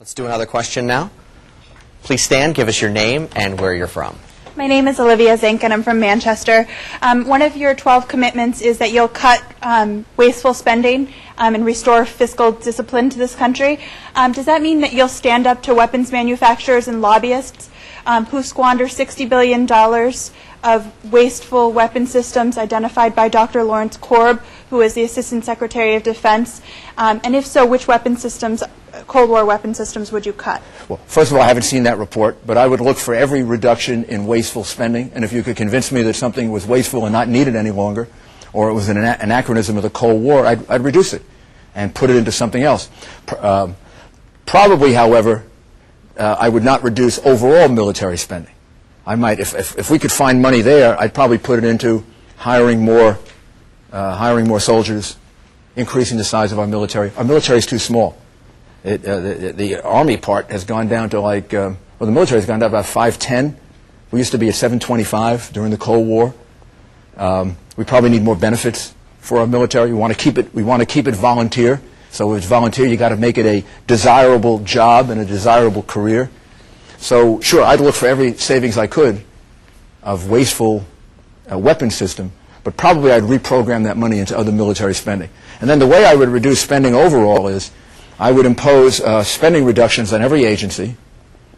Let's do another question now. Please stand, give us your name and where you're from. My name is Olivia Zink, and I'm from Manchester. One of your 12 commitments is that you'll cut wasteful spending and restore fiscal discipline to this country. Does that mean that you'll stand up to weapons manufacturers and lobbyists who squander $60 billion of wasteful weapon systems identified by Dr. Lawrence Korb, who is the Assistant Secretary of Defense? And if so, which weapon systems, Cold War weapon systems, would you cut? Well, first of all, I haven't seen that report, but I would look for every reduction in wasteful spending. And if you could convince me that something was wasteful and not needed any longer, or it was an anachronism of the Cold War, I'd reduce it and put it into something else. Probably, however, I would not reduce overall military spending. I might, if we could find money there, I'd probably put it into hiring more soldiers, increasing the size of our military. Our military is too small. The Army part has gone down to like, well, the military has gone down to about 5'10". We used to be at 725 during the Cold War. We probably need more benefits for our military. We want to keep it volunteer. So if it's volunteer, you got to make it a desirable job and a desirable career. So sure, I'd look for every savings I could of wasteful weapon system, but probably I'd reprogram that money into other military spending. And then the way I would reduce spending overall is I would impose spending reductions on every agency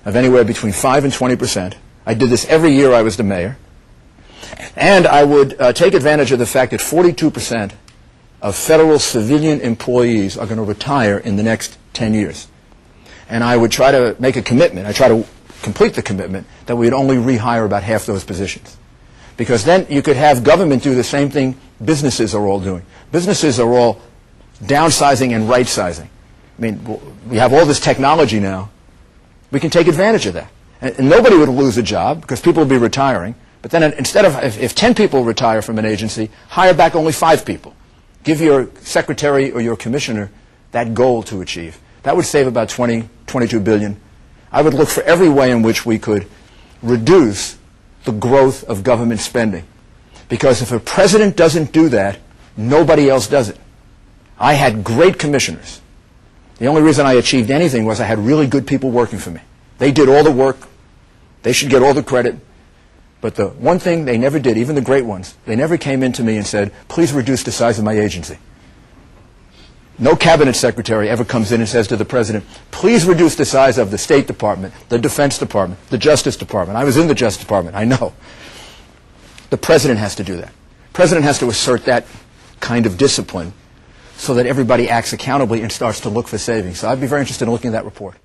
of anywhere between 5 and 20%. I did this every year I was the mayor. And I would take advantage of the fact that 42% of federal civilian employees are going to retire in the next 10 years. And I would try to make a commitment, I try to complete the commitment, that we'd only rehire about half those positions. Because then you could have government do the same thing businesses are all doing. Businesses are all downsizing and right-sizing. I mean, we have all this technology now. We can take advantage of that. And nobody would lose a job because people would be retiring. But then instead of, if 10 people retire from an agency, hire back only 5 people. Give your secretary or your commissioner that goal to achieve. That would save about 22 billion. I would look for every way in which we could reduce the growth of government spending. Because if a president doesn't do that, nobody else does it. I had great commissioners. The only reason I achieved anything was I had really good people working for me. They did all the work. They should get all the credit. But the one thing they never did, even the great ones, they never came in to me and said, please reduce the size of my agency. No cabinet secretary ever comes in and says to the president, please reduce the size of the State Department, the Defense Department, the Justice Department. I was in the Justice Department, I know. The president has to do that. The president has to assert that kind of discipline so that everybody acts accountably and starts to look for savings. So I'd be very interested in looking at that report.